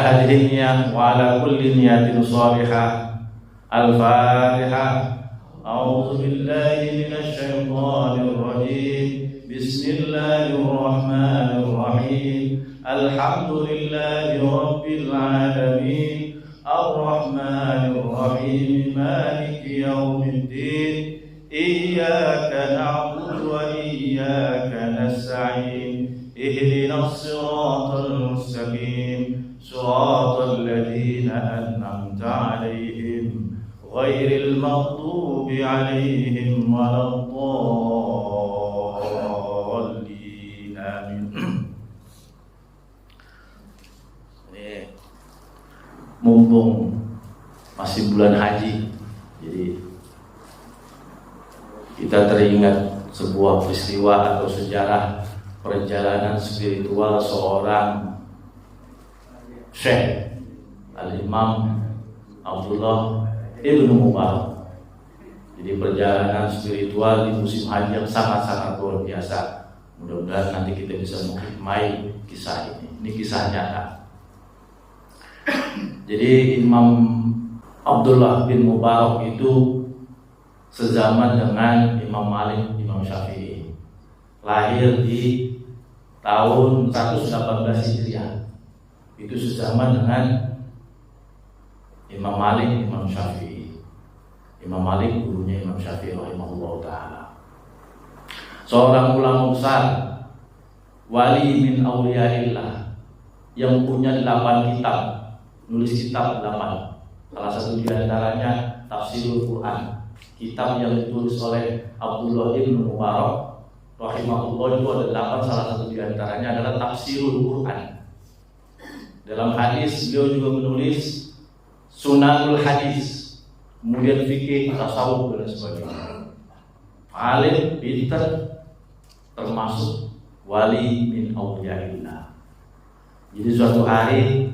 hadhihi niyyah wa ala kulli niyatin shalihah. Al-Fatihah. A'udzu billahi minasy syaithanir rajim. Bismillahirrahmanirrahim. Alhamdulillahi rabbil alamin. Ar-Rahmanir Rahim. Maliki yaumiddin. Iyyaka na'budu wa iyyaka nasta'in. Ihdinas siratal mustaqim. Siratal ladzina an'amta 'alaihim ghairil maghdubi 'alaihim waladdallin. Amin. Mumpung masih bulan haji, jadi kita teringat sebuah peristiwa atau sejarah perjalanan spiritual seorang Syekh Al-Imam Abdullah Ibn Mubarak. Jadi perjalanan spiritual di musim haji yang sangat-sangat luar biasa. Mudah-mudahan nanti kita bisa menghikmati kisah ini. Ini kisah nyata. Jadi Imam Abdullah bin Mubarak itu sezaman dengan Imam Malik, Imam Syafi'i. Lahir di tahun 118 Hijriah. Itu sezaman dengan Imam Malik, Imam Syafi'i. Imam Malik gurunya Imam Syafi'i rahimahullah ta'ala. Seorang ulama besar, wali min awliyaillah, yang punya 8 kitab, nulis kitab 8. Salah satu di antaranya Tafsirul Quran, kitab yang ditulis oleh Abdullah bin Mubarak rahimahullah. Itu ada 8, salah satu di antaranya adalah Tafsirul Quran. Dalam hadis beliau juga menulis Sunanul Hadis, kemudian fikih, tasawuf dan sebagainya. Alim, pintar, termasuk wali min awliyaillah. Jadi suatu hari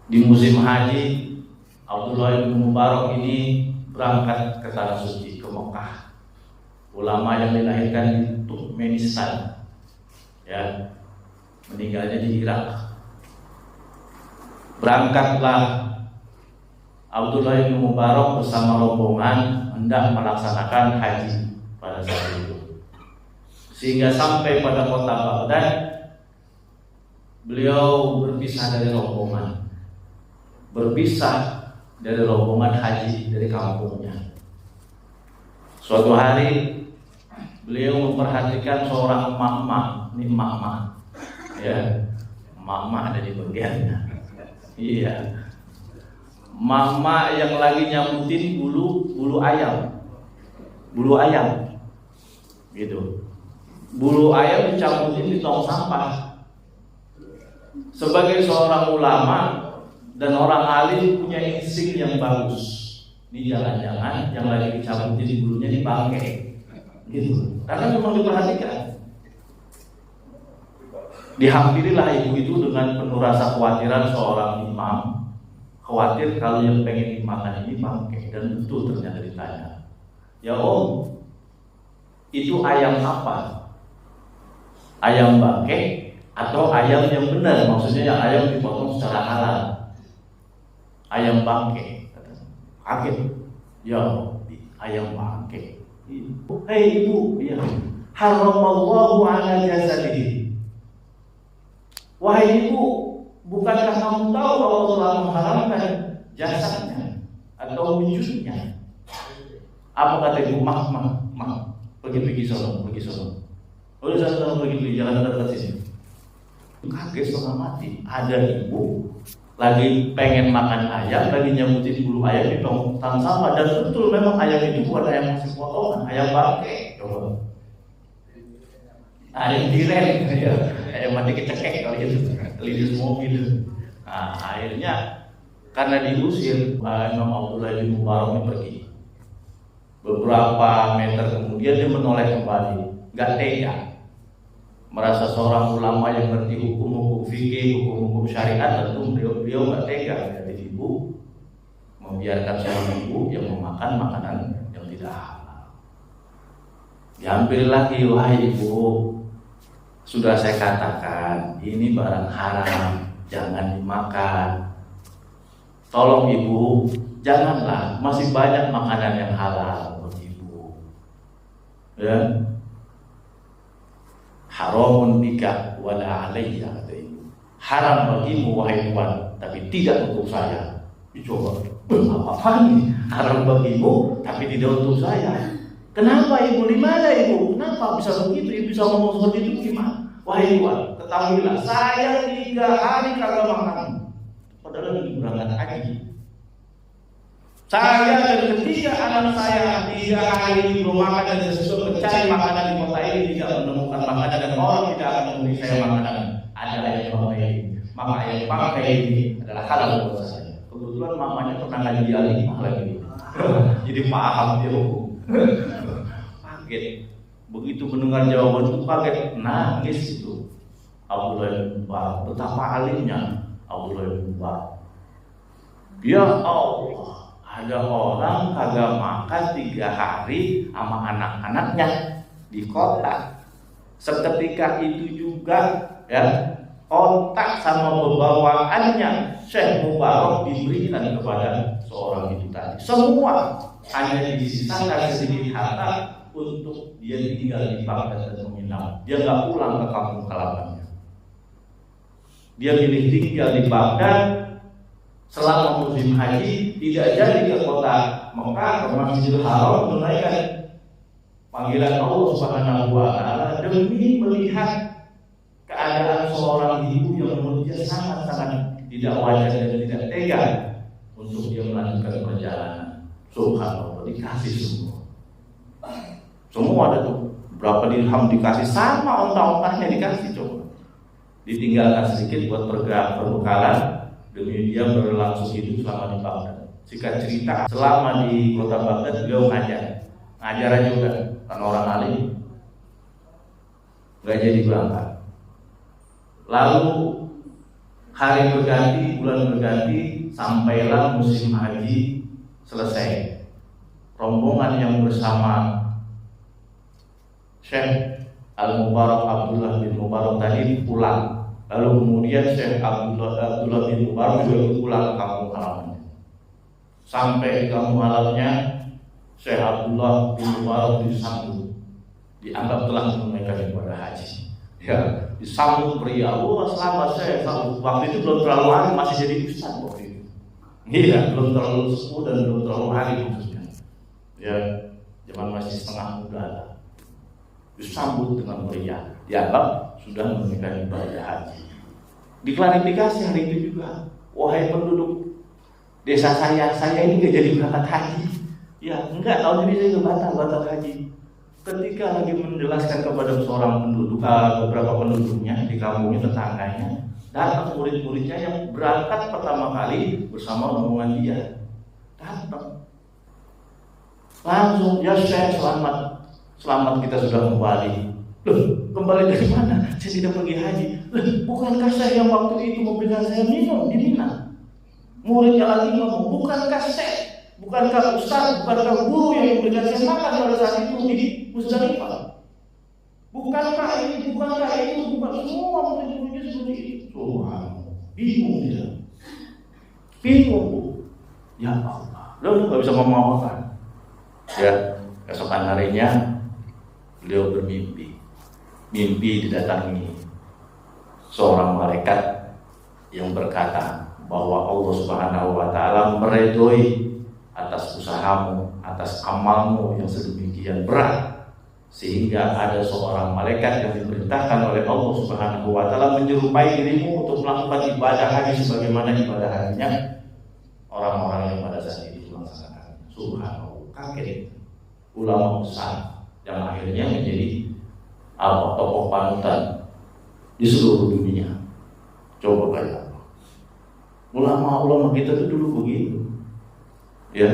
di musim haji, Abdullah bin Mubarak ini berangkat ke tanah suci, ke Mekah. Ulama yang dilahirkan di Turkmenistan, ya, meninggalnya di Irak. Berangkatlah Abdullah bin Mubarak bersama rombongan hendak melaksanakan haji pada saat itu. Sehingga sampai pada kota Baghdad, beliau berpisah dari rombongan, haji dari kampungnya. Suatu hari beliau memperhatikan seorang emak-emak, ini emak-emak, ya, emak-emak ada di bagiannya, iya, emak-emak yang lagi nyambutin bulu ayam, gitu. Bulu ayam dicambutin di tong sampah. Sebagai seorang ulama dan orang alim punya insting yang bagus. Ini jangan-jangan yang lagi dicabutin bulunya dibangkai, gitu. Karena memang diperhatikan. Dihampirilah ibu itu dengan penuh rasa khawatiran seorang imam. Khawatir kalau yang pengen dimakan ini bangkai, dan betul ternyata ditanya. Ya Om, itu ayam apa? Ayam bangkai atau ayam yang benar? Maksudnya yang ayam dipotong secara halal. Ayam bangkai. Kaget. Ya, ayam bangkai. Hei ibu, ya. Haramallahu ala jasadihi. Wahai ibu, bukankah kamu tahu bahwa Allah mengharamkan jasadnya atau wujudnya? Apa kata ibu? Mah, pergi sono. Udah sana pergi jalan dekat sini. Kaget setengah mati. Ada ibu lagi pengen makan ayam, lagi nyambutin bulu ayam di tong sampah, dan betul memang ayam itu bukan ayam masih potongan, ayam bangkai. Ayam tiren, ya. Ayam mati kecekek kalau itu, lindas mobil. Nah, akhirnya karena diusir, Imam Abdullah bin Mubarak ini pergi. Beberapa meter kemudian dia menoleh kembali, nggak tega. Merasa seorang ulama yang ngerti hukum-hukum fikih, hukum-hukum syariat, tentu beliau nggak tega dari ibu membiarkan seorang ibu yang memakan makanan yang tidak halal. Diambil lagi, wahai ibu, sudah saya katakan ini barang haram, jangan dimakan. Tolong ibu, janganlah, masih banyak makanan yang halal buat ibu. Ya. Haramun bika wala alayya, kata ibu. Haram bagimu wahai tuan, tapi tidak untuk saya. Dicoba, apa ini? Haram bagimu, tapi tidak untuk saya. Kenapa ibu? Di mana ibu? Kenapa bisa begitu? Ibu bisa ngomong seperti itu gimana? Wahai tuan, ketahuilah, saya 3 hari kagak makan. Padahal lagi berangkat haji. Saya dan ketiga anak saya 3 hari belum makan dan sesuatu mencari makanan di kota ini tidak menemukan makanan dan orang tidak akan memberi saya makanan. Ada yang pakai ini, maka yang pakai ini adalah halal buat saya. Kebetulan mamanya pernah ngaji di Al-Hikmah lagi, jadi paham dia hukum. Kaget, begitu mendengar jawaban itu kaget, nangis itu. Abdullah bin Mubarak, betapa alimnya Abdullah bin Mubarak. Ya Allah, ada orang kagak makan 3 hari sama anak-anaknya di kota. Seketika itu juga ya, kontak sama pembawaannya Syekh Mubarak diberikan kepada seorang itu tadi. Semua hanya disisakan sedikit harta untuk dia tinggal di Baghdad dan menginap. Dia nggak pulang ke kampung halamannya. Dia pilih tinggal di Baghdad selama musim haji, tidak jadi ke kota Mekah, ke Masjidil Haram menunaikan panggilan Allah Subhanahu wa taala demi melihat keadaan seorang ibu yang menurut dia sangat-sangat tidak wajar dan tidak tega untuk dia melanjutkan perjalanan. Subhanallah, dikasih semua. Semua ada tuh, berapa dirham dikasih, sama onta-ontanya dikasih, coba. Ditinggalkan sedikit buat perbekalan demi dia berlangsung hidup selama di Baghdad. Singkat cerita, selama di kota Baghdad beliau ngajar juga, kan orang alim, nggak jadi berangkat. Lalu hari berganti, bulan berganti, sampailah musim haji selesai. Rombongan yang bersama Syekh Al-Mubarak Abdullah bin Mubarak tadi pulang. Lalu kemudian Syekh Abdullah bin Mubarak juga pulang ke kampung halamannya. Sampai di kampung halamannya, Syekh Abdullah bin Mubarak disambut, dianggap telah menunaikan ibadah haji. Ya, disambut pria. Wah, selamat Syekh. Waktu itu belum terlalu hari, masih jadi ustaz waktu itu. Iya, belum terlalu sepuh dan belum terlalu hari khususnya. Ya, zaman masih setengah muda lah. Disambut dengan meriah, dianggap sudah menunaikan ibadah haji. Diklarifikasi hari itu juga, wahai penduduk desa saya ini gak jadi berangkat haji. Ya, enggak, tahun ini saya batal haji. Ketika lagi menjelaskan kepada seorang penduduk, beberapa penduduknya di kampungnya, tetangganya, datang murid-muridnya yang berangkat pertama kali bersama rombongan dia. Datang, langsung, ya Syekh, selamat kita sudah kembali. Loh, kembali dari mana? Saya tidak pergi haji. Loh, bukankah saya yang waktu itu memberikan saya minum di Mina? Muridnya lagi ngomong, bukankah saya? Bukankah ustaz, bukankah guru yang memberikan saya makan pada saat itu di Musdalifah? Bukankah itu, bukan semua murid-muridnya seperti itu. Bingung dia. Bingung, Bu. Ya Allah. Lalu nggak bisa ngomong apa-apa. Ya, keesokan harinya beliau bermimpi. Mimpi didatangi seorang malaikat yang berkata bahwa Allah Subhanahu wa taala meridhoi atas usahamu, atas amalmu yang sedemikian berat, sehingga ada seorang malaikat yang diperintahkan oleh Allah Subhanahu wa taala menyerupai dirimu untuk melakukan ibadah haji sebagaimana ibadah hajinya orang-orang yang pada saat itu melaksanakan. Subhanallah, kaget ulama besar yang akhirnya menjadi tokoh panutan di seluruh dunia. Coba kayak apa? Ulama kita itu dulu begitu. Ya,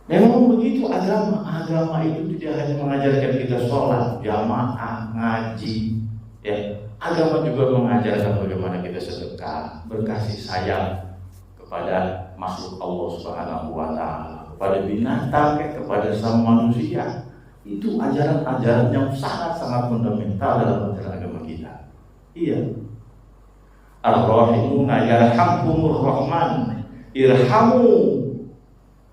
memang begitu agama itu tidak hanya mengajarkan kita sholat, jamaah, ngaji. Ya, agama juga mengajarkan bagaimana kita sedekah, berkasih sayang kepada makhluk Allah Subhanahu wa taala, kepada binatang, kepada sama manusia. Itu ajaran-ajaran yang sangat-sangat fundamental dalam ajaran agama kita. Iya. Ar-Rahimun yarhamhumur Rahman irhamu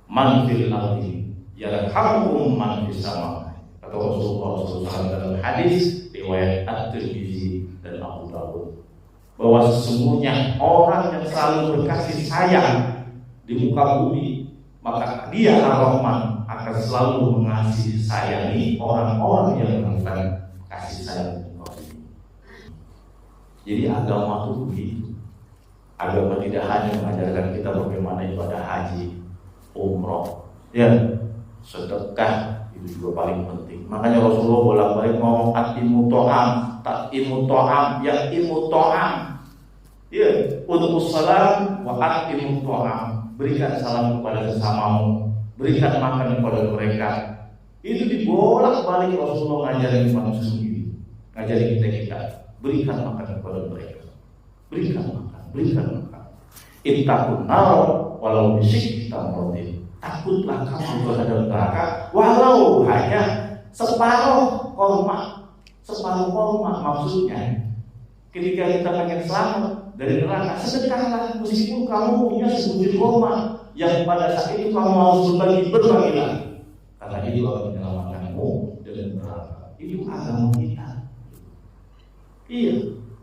man fil ardi yarhamukum man fis sama. Kata Rasulullah SAW dalam hadis riwayat At-Tirmidzi dan Abu Dawud, bahwa sesungguhnya orang yang selalu berkasih sayang di muka bumi, maka dia Ar-Rahman akan selalu mengasihi sayangi orang-orang yang melakukan kasih sayang di muka bumi. Jadi agama itu begitu. Agama tidak hanya mengajarkan kita bagaimana ibadah haji, umroh, ya, sedekah, itu juga paling penting. Makanya Rasulullah bolak-balik ngomong atimu to'am, ta'imu to'am, ya'imu to'am. Ya, untuk salam wa atimu to'am, berikan salam kepada sesamamu, berikan makan kepada mereka. Itu dibolak-balik Rasulullah ngajarin manusia sendiri, ngajarin kita, berikan makan kepada mereka, berikan makan, berikan makan. Ittaqun nar walau bisyikki tamratin. Takutlah kamu terhadap neraka walau hanya separuh kurma. Separuh kurma maksudnya ketika kita pengen selamat dari neraka, sedekahlah meskipun kamu punya sebutir kurma yang pada saat itu kamu harus berbagilah, karena itu akan menyelamatkanmu dari neraka. Itu agama kita. Iya,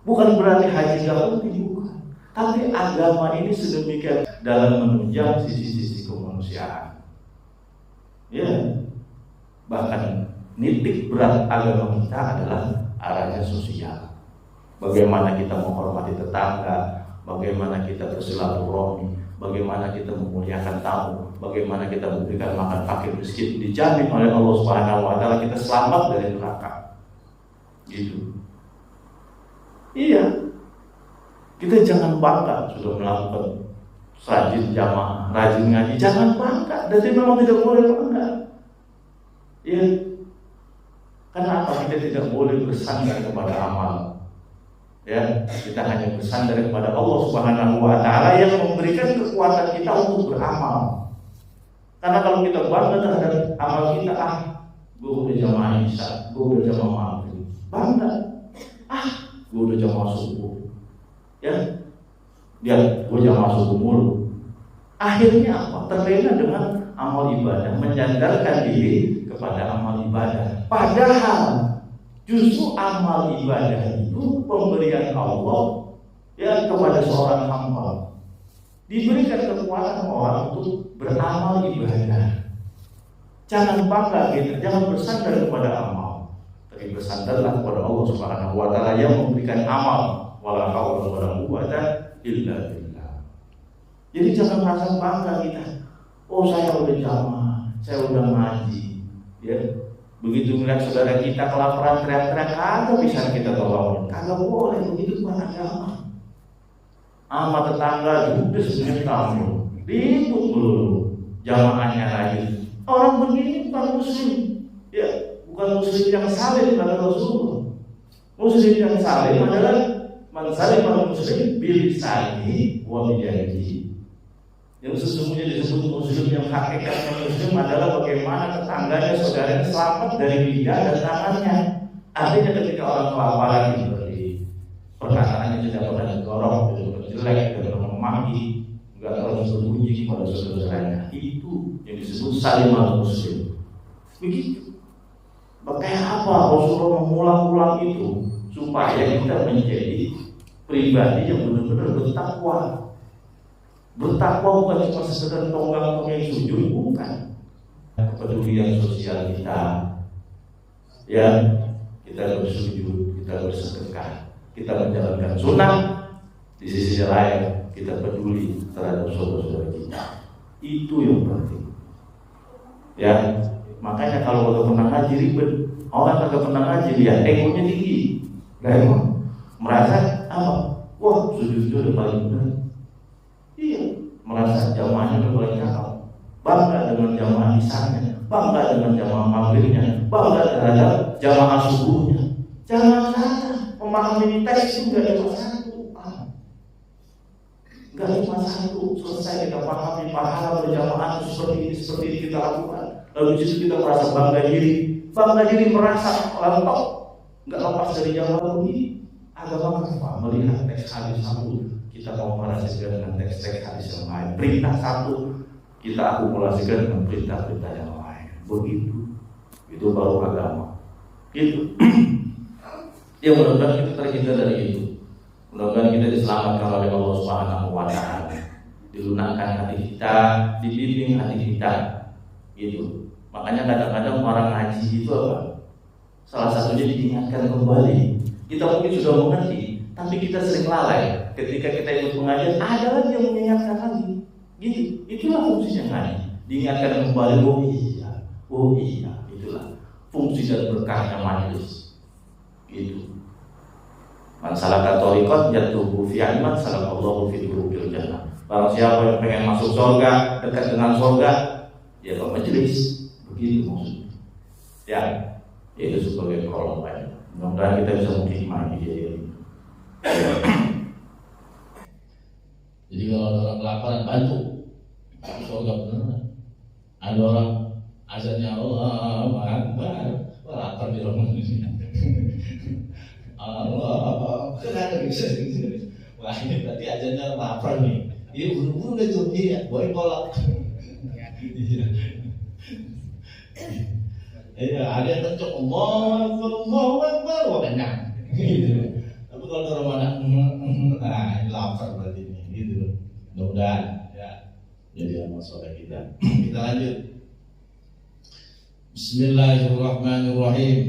bukan berarti haji gak penting, bukan. Tapi agama ini sedemikian dalam menunjang sisi-sisi kemanusiaan. Ya, bahkan nitik berat agama kita adalah arahnya sosial. Bagaimana kita menghormati tetangga, bagaimana kita bersilaturahmi, bagaimana kita memuliakan tamu, bagaimana kita memberikan makan fakir miskin, dijamin oleh Allah Subhanahu wa taala kita selamat dari neraka. Gitu. Iya. Kita jangan bangga sudah melakukan rajin jamaah, rajin ngaji, jangan bangga. Dan memang tidak boleh bangga. Ya, karena apa? Kita tidak boleh bersandar kepada amal. Ya, kita hanya bersandar kepada Allah Subhanahu wa taala yang memberikan kekuatan kita untuk beramal. Karena kalau kita bangga terhadap amal kita, gue udah jamaah isya, gue udah jamaah maghrib, bangga. Gue udah jamaah subuh. Ya, dia gue jangan masuk mulu. Akhirnya apa? Terlena dengan amal ibadah, menyandarkan diri kepada amal ibadah. Padahal justru amal ibadah itu pemberian Allah ya kepada seorang hamba. Diberikan kekuatan orang untuk beramal ibadah. Jangan bangga gitu, jangan bersandar kepada amal, tapi bersandarlah kepada Allah Subhanahu wa taala yang memberikan amal. Wala haula wala quwwata illa billah. Jadi jangan merasa bangga kita. Oh, saya udah jamaah, saya udah ngaji. Ya, begitu melihat saudara kita kelaparan teriak-teriak, kagak bisa kita tolong. Kagak boleh, begitu bukan agama. Sama tetangga judes dengan kamu, ribut dulu jamaahnya lagi. Orang begini bukan muslim, ya, bukan muslim yang saleh kata Rasulullah. Muslim yang saleh adalah man salima muslim bilisanihi wa biyadihi. Yang sesungguhnya disebut muslim yang hakikatnya muslim adalah bagaimana tetangganya, saudaranya selamat dari lidah dan tangannya. Artinya ketika orang kelaparan seperti perkataannya tidak pernah digorok, tidak jelek, tidak pernah memaki, enggak terus berbunyi kepada saudaranya, itu yang disebut salimah muslim. Begitu. Kayak apa Rasulullah mengulang-ulang itu supaya kita menjadi pribadi yang benar-benar bertakwa. Bertakwa bukan cuma sekedar tonggak-tonggak sujud, bukan. Kepedulian sosial kita, ya, kita bersujud, kita bersedekah, kita menjalankan sunnah. Di sisi lain kita peduli terhadap saudara-saudara kita. Itu yang penting. Ya, makanya kalau kagak pernah ngaji ribet. Orang kagak pernah ngaji dia egonya tinggi. Gak emang merasa apa? Wah, sujud udah paling benar. Iya, merasa jamaahnya udah paling cakep. Bangga dengan jamaah isanya, bangga dengan jamaah maghribnya, bangga terhadap jamaah subuhnya. Jangan salah, memahami teks itu gak cuma satu. Gak cuma satu. Selesai kita pahami pahala berjamaah seperti ini kita lakukan. Lalu di situ kita merasa bangga diri merasa lantok, nggak lepas dari jamaah ini. Agama apa? Melihat teks hadis aku, kita komparasi dengan teks hadis yang lain. Perintah satu kita akumulasikan dengan perintah-perintah yang lain. Begitu. Itu baru agama. Gitu. Ya mudah-mudahan kita terhindar dari itu. Mudah-mudahan kita diselamatkan oleh Allah Subhanahu wa taala. Dilunakkan hati kita, dibimbing hati kita. Gitu. Makanya kadang-kadang orang ngaji itu apa? Salah satunya diingatkan kembali. Kita mungkin sudah mengerti, tapi kita sering lalai. Ketika kita ikut pengajian, ada lagi yang mengingatkan lagi. Gitu. Itulah fungsinya ngaji. Diingatkan kembali. Oh iya. Itulah fungsi dan berkahnya majelis. Gitu. Man salaka thariqan yatubu fi ilman salakallahu fi turuqil jannah. Barang siapa yang pengen masuk surga, dekat dengan surga, ya ke majelis. Begitu maksudnya. Ya, itu sebagai prolog aja. Mudah-mudahan kita bisa menghikmati dia ini. Jadi kalau ada orang kelaparan, bantu. Surga beneran. Ada orang azannya Allah Akbar, lapar di rumah ini. Allah, kenapa bisa gitu? Wah ini berarti azannya lapar nih. Iya buru-buru deh tuh, iya, boleh kolak. Iya, ada yang kencok, Allahu Akbar, wah kenyang. Gitu. Tapi kalau ke Ramadan, nah ini lapar berarti ini, gitu. Mudah-mudahan ya jadi amal soleh kita. Kita lanjut. Bismillahirrahmanirrahim.